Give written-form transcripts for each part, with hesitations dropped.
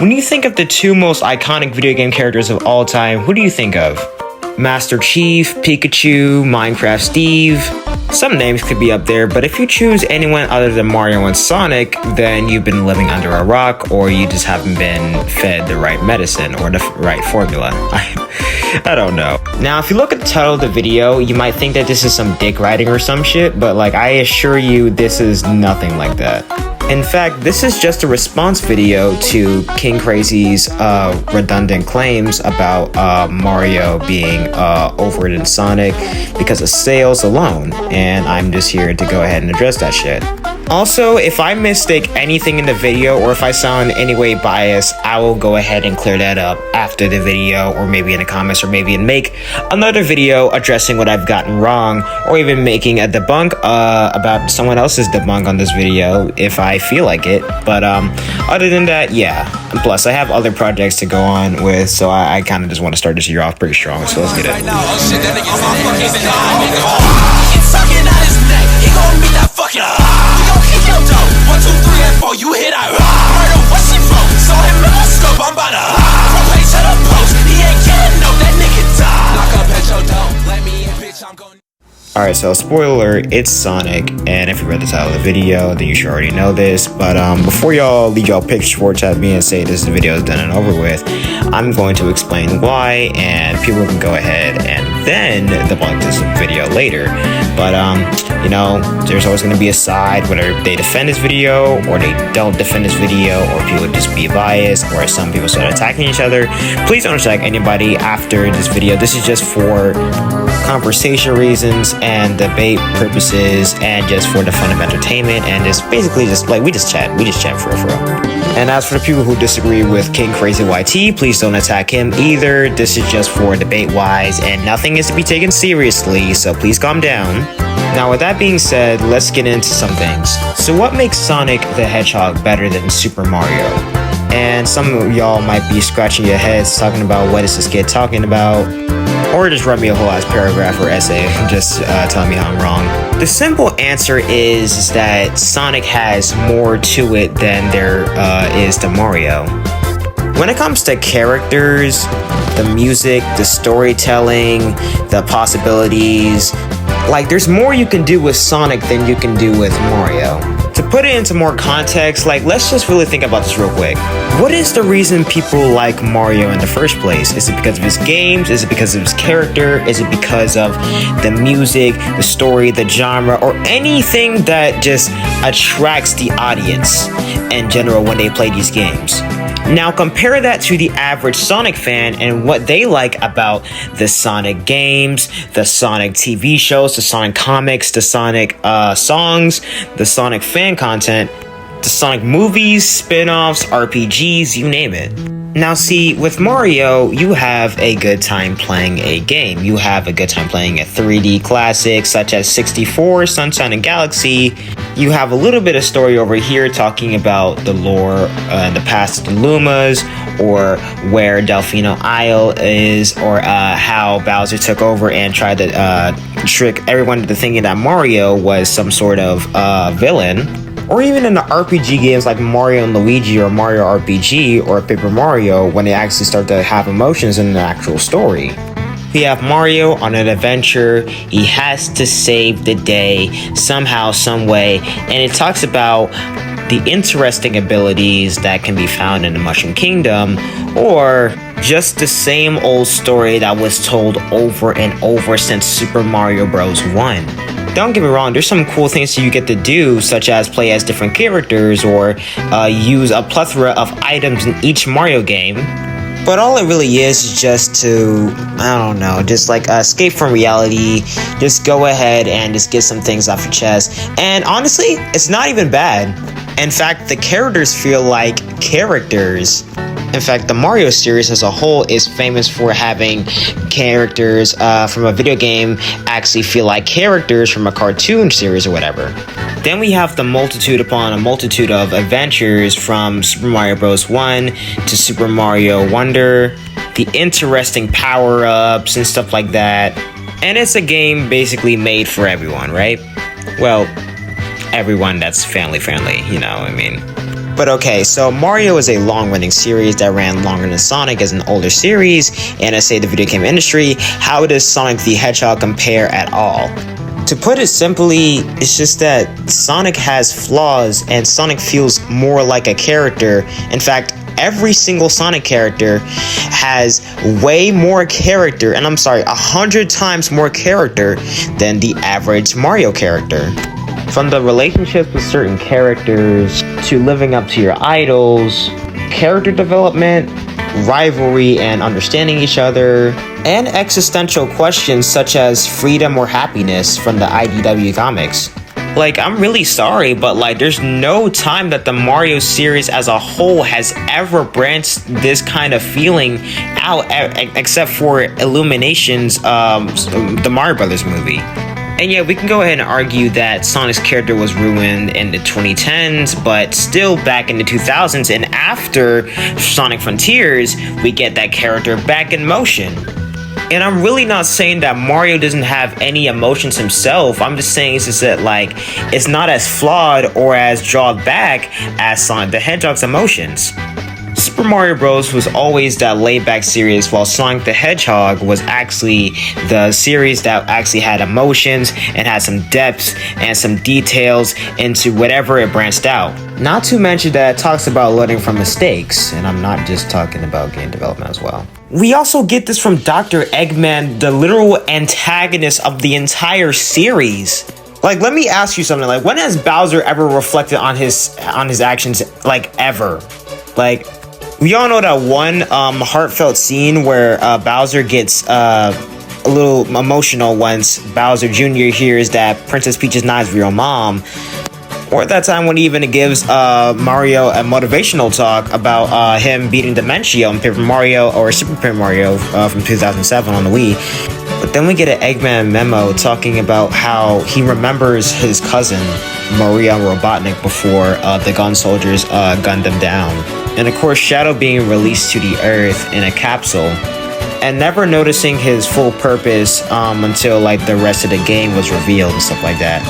When you think of the two most iconic video game characters of all time, who do you think of? Master Chief, Pikachu, Minecraft Steve? Some names could be up there, but if you choose anyone other than Mario and Sonic, then you've been living under a rock, or you just haven't been fed the right medicine or the right formula. I don't know. Now, if you look at the title of the video, you might think that this is some dick writing or some shit, but like, I assure you, this is nothing like that. In fact, this is just a response video to King Crazy's redundant claims about Mario being over than Sonic because of sales alone, and I'm just here to go ahead and address that shit. Also, if I mistake anything in the video or if I sound in any way biased, I will go ahead and clear that up after the video, or maybe in the comments, or maybe make another video addressing what I've gotten wrong, or even making a debunk about someone else's debunk on this video if I feel like it. But other than that, yeah. And plus, I have other projects to go on with, so I kind of just want to start this year off pretty strong, so let's get it. You hit out murder, what she from? Saw him in my scope, I'm about to from page to the post. He ain't getting no, that nigga die. Lock up at your door, let me in, bitch, I'm going. Alright, so spoiler alert, it's Sonic, and if you read the title of the video, then you should already know this, but before y'all leave y'all pitchforks at me and say this video is done and over with, I'm going to explain why, and people can go ahead and then debunk this video later. But you know, there's always going to be a side, whether they defend this video or they don't defend this video, or people just be biased, or some people start attacking each other. Please don't attack anybody after this video. This is just for conversation reasons and debate purposes, and just for the fun of entertainment, and just basically just like we just chat for real. And as for the people who disagree with King Crazy YT, please don't attack him either. This is just for debate wise, and nothing is to be taken seriously, so please calm down. Now, with that being said, let's get into some things. So what makes Sonic the Hedgehog better than Super Mario? And some of y'all might be scratching your heads talking about what is this kid talking about, or just write me a whole ass paragraph or essay just telling me how I'm wrong. The simple answer is that Sonic has more to it than there is to Mario. When it comes to characters, the music, the storytelling, the possibilities, like there's more you can do with Sonic than you can do with Mario. To put it into more context, like let's just really think about this real quick. What is the reason people like Mario in the first place? Is it because of his games? Is it because of his character? Is it because of the music, the story, the genre, or anything that just attracts the audience in general when they play these games? Now compare that to the average Sonic fan and what they like about the Sonic games, the Sonic TV shows, the Sonic comics, the Sonic songs, the Sonic fan content, the Sonic movies, spin-offs, RPGs, you name it. Now see, with Mario, you have a good time playing a game. You have a good time playing a 3D classic such as 64, Sunshine and Galaxy. You have a little bit of story over here talking about the lore and the past of the Lumas, or where Delfino Isle is, or how Bowser took over and tried to trick everyone into thinking that Mario was some sort of villain. Or even in the RPG games like Mario and Luigi, or Mario RPG, or Paper Mario, when they actually start to have emotions in the actual story. We have Mario on an adventure. He has to save the day somehow, some way, and it talks about the interesting abilities that can be found in the Mushroom Kingdom, or just the same old story that was told over and over since Super Mario Bros. 1. Don't get me wrong, there's some cool things that you get to do, such as play as different characters, or use a plethora of items in each Mario game. But all it really is just to, I don't know, just like escape from reality, just go ahead and just get some things off your chest. And honestly, it's not even bad. In fact, the characters feel like characters. In fact, the Mario series as a whole is famous for having characters from a video game actually feel like characters from a cartoon series or whatever. Then we have the multitude upon a multitude of adventures from Super Mario Bros. 1 to Super Mario Wonder, the interesting power-ups and stuff like that. And it's a game basically made for everyone, right? Well, everyone that's family friendly, you know what I mean. But okay, so Mario is a long-running series that ran longer than Sonic as an older series, and I say the video game industry, how does Sonic the Hedgehog compare at all? To put it simply, it's just that Sonic has flaws and Sonic feels more like a character. In fact, every single Sonic character has way more character, and I'm sorry, 100 times more character than the average Mario character. From the relationships with certain characters, to living up to your idols, character development, rivalry and understanding each other, and existential questions such as freedom or happiness from the IDW comics. Like, I'm really sorry, but like, there's no time that the Mario series as a whole has ever branched this kind of feeling out, except for Illumination's the Mario Brothers movie. And yeah, we can go ahead and argue that Sonic's character was ruined in the 2010s, but still back in the 2000s and after Sonic Frontiers, we get that character back in motion. And I'm really not saying that Mario doesn't have any emotions himself. I'm just saying it's just that, like, it's not as flawed or as drawn back as Sonic the Hedgehog's emotions. Super Mario Bros. Was always that laid-back series, while Sonic the Hedgehog was actually the series that actually had emotions and had some depth and some details into whatever it branched out. Not to mention that it talks about learning from mistakes, and I'm not just talking about game development as well. We also get this from Dr. Eggman, the literal antagonist of the entire series. Like, let me ask you something. Like, when has Bowser ever reflected on his actions, like, ever? Like, we all know that one heartfelt scene where Bowser gets a little emotional once Bowser Jr. hears that Princess Peach is not his real mom. Or that time when he even gives Mario a motivational talk about him beating dementia on Paper Mario or Super Paper Mario from 2007 on the Wii. But then we get an Eggman memo talking about how he remembers his cousin, Maria Robotnik, before the gun soldiers gunned them down. And of course, Shadow being released to the Earth in a capsule, and never noticing his full purpose until like the rest of the game was revealed and stuff like that.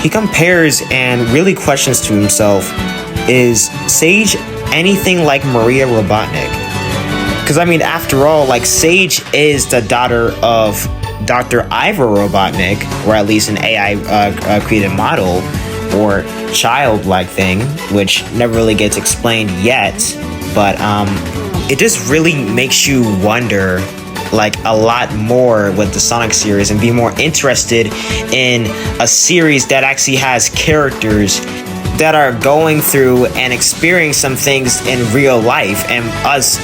He compares and really questions to himself, is Sage anything like Maria Robotnik? Because I mean, after all, like, Sage is the daughter of Dr. Ivor Robotnik, or at least an AI created model or childlike thing, which never really gets explained yet. But it just really makes you wonder, like, a lot more with the Sonic series and be more interested in a series that actually has characters that are going through and experiencing some things in real life, and us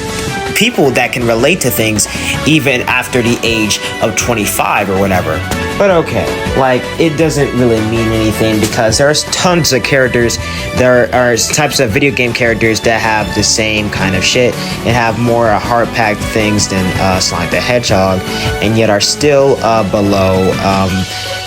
people that can relate to things even after the age of 25 or whatever. But okay, like, it doesn't really mean anything because there's tons of characters. There are types of video game characters that have the same kind of shit and have more heart-packed things than Sonic the Hedgehog, and yet are still below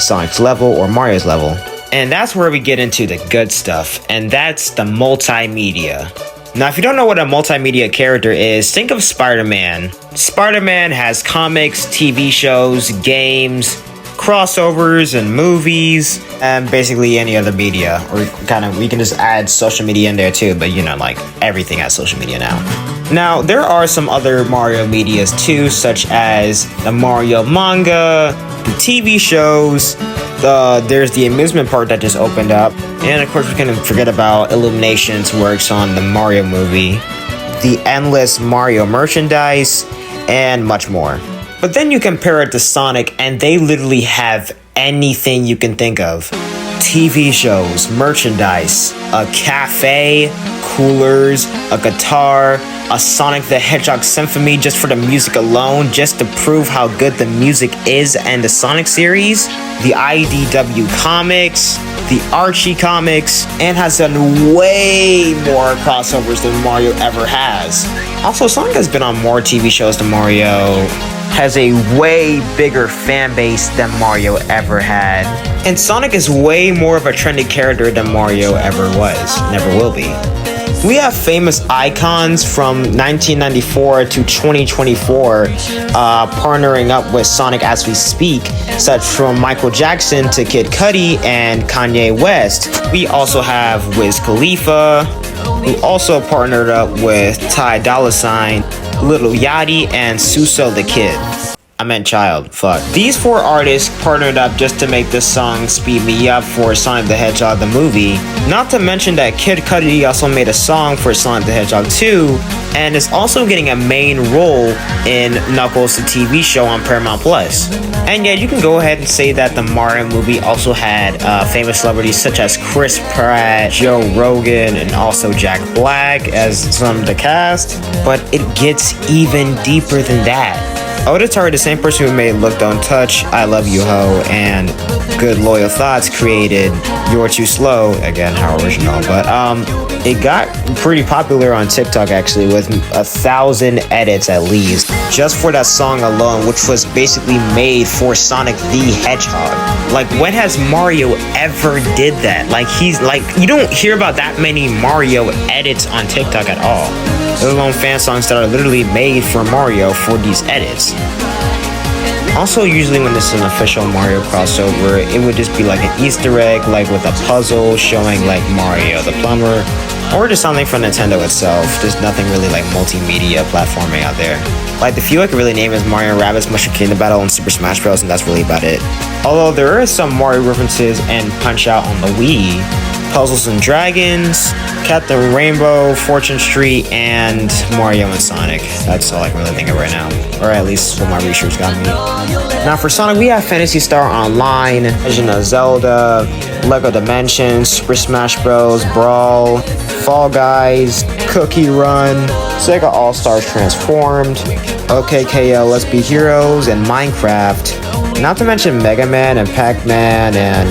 Sonic's level or Mario's level. And that's where we get into the good stuff, and that's the multimedia. Now, if you don't know what a multimedia character is, think of Spider-Man. Spider-Man has comics, TV shows, games, crossovers, and movies, and basically any other media. Or we can just add social media in there too, but you know, like, everything has social media now. Now, there are some other Mario medias too, such as the Mario manga, the TV shows, there's the amusement park that just opened up, and of course we can't forget about Illumination's works on the Mario movie, the endless Mario merchandise, and much more. But then you compare it to Sonic, and they literally have anything you can think of. TV shows, merchandise, a cafe, coolers, a guitar, a Sonic the Hedgehog symphony just for the music alone, just to prove how good the music is and the Sonic series, the IDW comics, the Archie comics, and has done way more crossovers than Mario ever has. Also, Sonic has been on more TV shows than Mario, has a way bigger fan base than Mario ever had, and Sonic is way more of a trendy character than Mario ever was, never will be. We have famous icons from 1994 to 2024 partnering up with Sonic as we speak, such from Michael Jackson to Kid Cudi and Kanye West. We also have Wiz Khalifa, who also partnered up with Ty Dolla $ign, Lil Yachty, and Suso the Kid. I meant child, fuck. These 4 artists partnered up just to make this song Speed Me Up for Sonic the Hedgehog the movie. Not to mention that Kid Cudi also made a song for Sonic the Hedgehog 2, and is also getting a main role in Knuckles the TV show on Paramount Plus. And yeah, you can go ahead and say that the Mario movie also had famous celebrities such as Chris Pratt, Joe Rogan, and also Jack Black as some of the cast, but it gets even deeper than that. Auditor, the same person who made Look Don't Touch, I Love You Ho, and Good Loyal Thoughts created You're Too Slow, again, how original, but it got pretty popular on TikTok actually with 1,000 edits at least, just for that song alone, which was basically made for Sonic the Hedgehog. Like, when has Mario ever did that? Like, you don't hear about that many Mario edits on TikTok at all. Let alone fan songs that are literally made for Mario for these edits. Also, usually when this is an official Mario crossover, it would just be like an Easter egg, like with a puzzle showing like Mario the plumber, or just something from Nintendo itself. There's nothing really like multimedia platforming out there. Like, the few I could really name is Mario & Rabbids Mushroom Kingdom Battle and Super Smash Bros, and that's really about it. Although there are some Mario references and Punch-Out on the Wii, Puzzles and Dragons, Captain Rainbow, Fortune Street, and Mario and Sonic. That's all I can really think of right now. Or at least what my research got me. Now for Sonic, we have Phantasy Star Online, Legend of Zelda, Lego Dimensions, Super Smash Bros, Brawl, Fall Guys, Cookie Run, Sega All-Stars Transformed, OKKO Let's Be Heroes, and Minecraft. Not to mention Mega Man and Pac-Man, and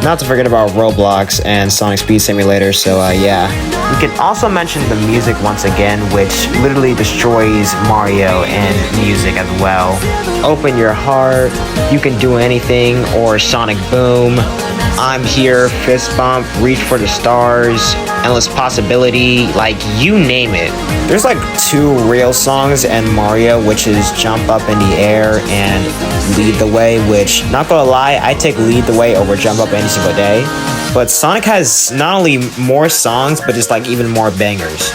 not to forget about Roblox and Sonic Speed Simulator, so yeah. We can also mention the music once again, which literally destroys Mario and music as well. Open Your Heart, You Can Do Anything, or Sonic Boom, I'm Here, Fist Bump, Reach for the Stars, Endless Possibility, like, you name it. There's like 2 real songs in Mario, which is Jump Up in the Air and Lead the Way, which, not gonna lie, I take Lead the Way over Jump Up any single day. But Sonic has not only more songs, but just like even more bangers.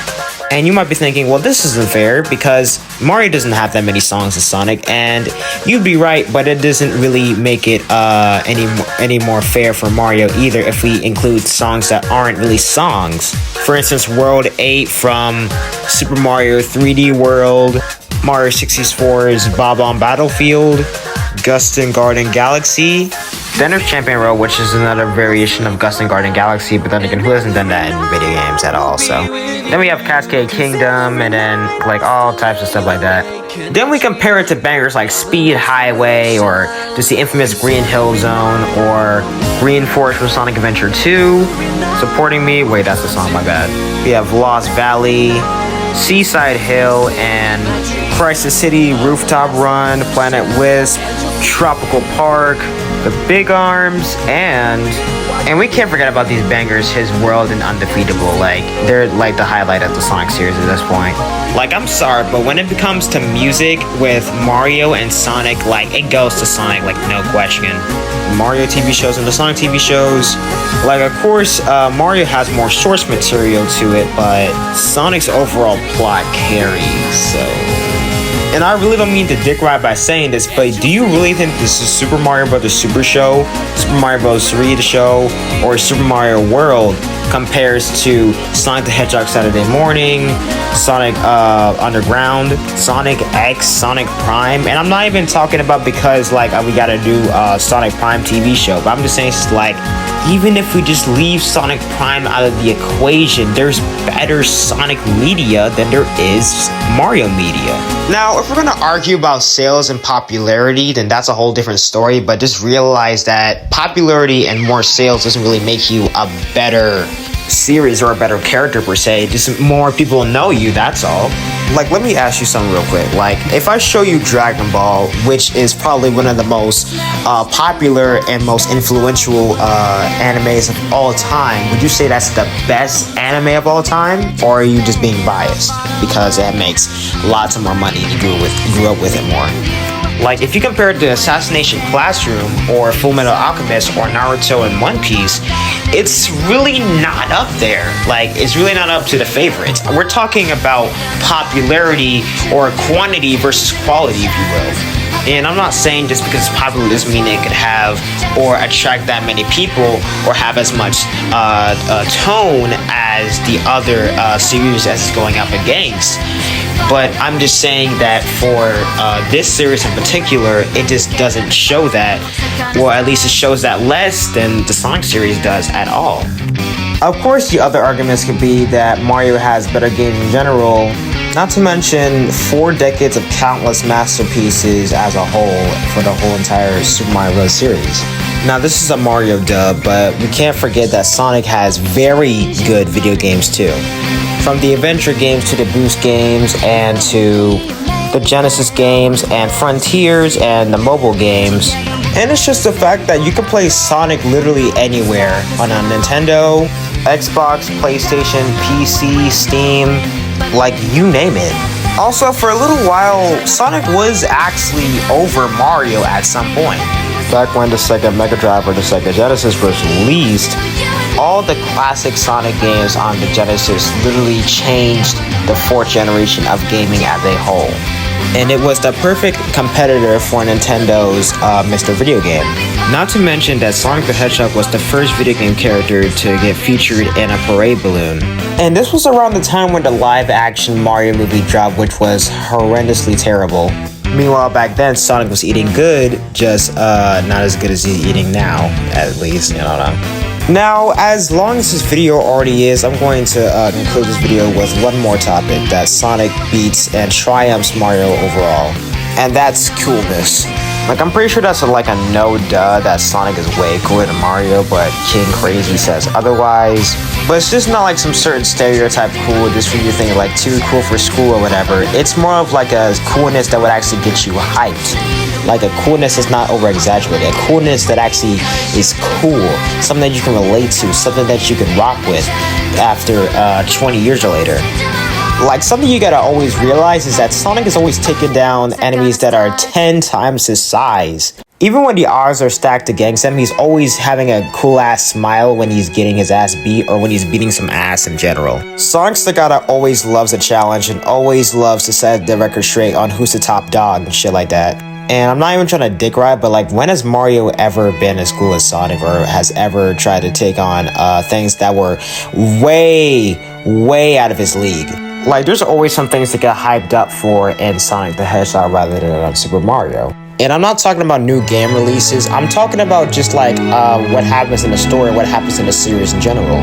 And you might be thinking, well, this isn't fair because Mario doesn't have that many songs as Sonic, and you'd be right, but it doesn't really make it any more fair for Mario either if we include songs that aren't really songs. For instance, World 8 from Super Mario 3D World, Mario 64's Bob-omb Battlefield, Gustin Garden Galaxy. Then there's Champion Road, which is another variation of Gustin Garden Galaxy, but then again, who hasn't done that in video games at all, so. Then we have Cascade Kingdom, and then like all types of stuff like that. Then we compare it to bangers like Speed Highway, or just the infamous Green Hill Zone, or Green Forest from Sonic Adventure 2, Supporting Me, wait, that's the song, my bad. We have Lost Valley, Seaside Hill, and Crisis City, Rooftop Run, Planet Wisp, Tropical Park, The Big Arms, and we can't forget about these bangers, His World and Undefeatable. Like, they're like the highlight of the Sonic series at this point. Like, I'm sorry, but when it comes to music with Mario and Sonic, like, it goes to Sonic, like, no question. Mario TV shows and the Sonic TV shows, like, of course, Mario has more source material to it, but Sonic's overall plot carries, so. And I really don't mean to dick ride by saying this, but do you really think this is Super Mario Bros. Super Show, Super Mario Bros. 3 The Show, or Super Mario World compares to Sonic the Hedgehog Saturday Morning, Sonic Underground, Sonic X, Sonic Prime? And I'm not even talking about because like we gotta do Sonic Prime TV show, but I'm just saying it's like, even if we just leave Sonic Prime out of the equation, there's better Sonic media than there is Mario media. Now, if we're gonna argue about sales and popularity, then that's a whole different story, but just realize that popularity and more sales doesn't really make you a better series or a better character per se. Just more people know you, that's all. Like, let me ask you something real quick. Like, if I show you Dragon Ball, which is probably one of the most popular and most influential animes of all time, would you say that's the best anime of all time? Or are you just being biased because it makes lots of more money and you grew up with it more? Like, if you compare it to Assassination Classroom or Full Metal Alchemist or Naruto and One Piece, it's really not up there. Like, it's really not up to the favorites. We're talking about popularity or quantity versus quality, if you will. And I'm not saying just because it's popular doesn't mean it could have or attract that many people or have as much tone as the other series as it's going up against. But I'm just saying that for this series in particular, it just doesn't show that. Well, at least it shows that less than the Sonic series does at all. Of course, the other arguments could be that Mario has better games in general, not to mention 4 decades of countless masterpieces as a whole for the whole entire Super Mario Bros. Series. Now, this is a Mario dub, but we can't forget that Sonic has very good video games too. From the adventure games to the boost games and to the Genesis games and Frontiers and the mobile games. And it's just the fact that you can play Sonic literally anywhere on a Nintendo, Xbox, PlayStation, PC, Steam, like you name it. Also, for a little while, Sonic was actually over Mario at some point. Back when the Sega Mega Drive or the Sega Genesis was released, all the classic Sonic games on the Genesis literally changed the 4th generation of gaming as a whole. And it was the perfect competitor for Nintendo's Mr. Video Game. Not to mention that Sonic the Hedgehog was the first video game character to get featured in a parade balloon. And this was around the time when the live-action Mario movie dropped, which was horrendously terrible. Meanwhile, back then, Sonic was eating good, just not as good as he's eating now, at least, I don't know. Now, as long as this video already is, I'm going to conclude this video with one more topic, that Sonic beats and triumphs Mario overall, and that's coolness. Like, I'm pretty sure that's like a no-duh that Sonic is way cooler than Mario, but King Crazy says otherwise. But it's just not like some certain stereotype cool just for you thinking like too cool for school or whatever. It's more of like a coolness that would actually get you hyped. Like a coolness that's not over-exaggerated. A coolness that actually is cool. Something that you can relate to. Something that you can rock with after 20 years or later. Like, something you gotta always realize is that Sonic is always taking down enemies that are 10 times his size. Even when the odds are stacked against him, he's always having a cool-ass smile when he's getting his ass beat or when he's beating some ass in general. Sonic's the guy that always loves a challenge and always loves to set the record straight on who's the top dog and shit like that. And I'm not even trying to dick ride, but like, when has Mario ever been as cool as Sonic or has ever tried to take on things that were way out of his league? Like, there's always some things to get hyped up for in Sonic the Hedgehog rather than on Super Mario. And I'm not talking about new game releases, I'm talking about just like what happens in the story, what happens in the series in general.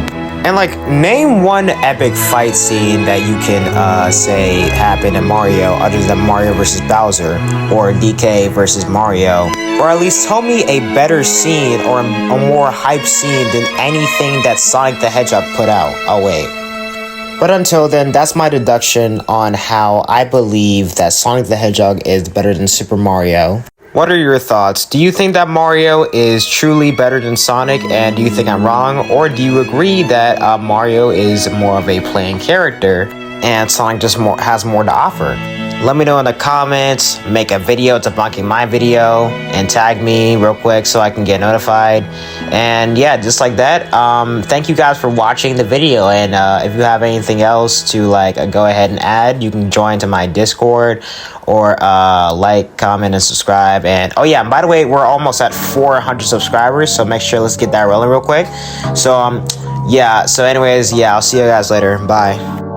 And like, name one epic fight scene that you can say happened in Mario other than Mario vs. Bowser or DK versus Mario. Or at least tell me a better scene or a more hype scene than anything that Sonic the Hedgehog put out. Oh wait. But until then, that's my deduction on how I believe that Sonic the Hedgehog is better than Super Mario. What are your thoughts? Do you think that Mario is truly better than Sonic, and do you think I'm wrong? Or do you agree that Mario is more of a playing character and Sonic just has more to offer? Let me know in the comments, make a video debunking my video, and tag me real quick so I can get notified. And yeah, just like that, thank you guys for watching the video, and if you have anything else to like go ahead and add, you can join to my Discord, or like, comment, and subscribe. And oh yeah, by the way, we're almost at 400 subscribers, so make sure let's get that rolling real quick. So yeah, so anyways, yeah, I'll see you guys later. Bye.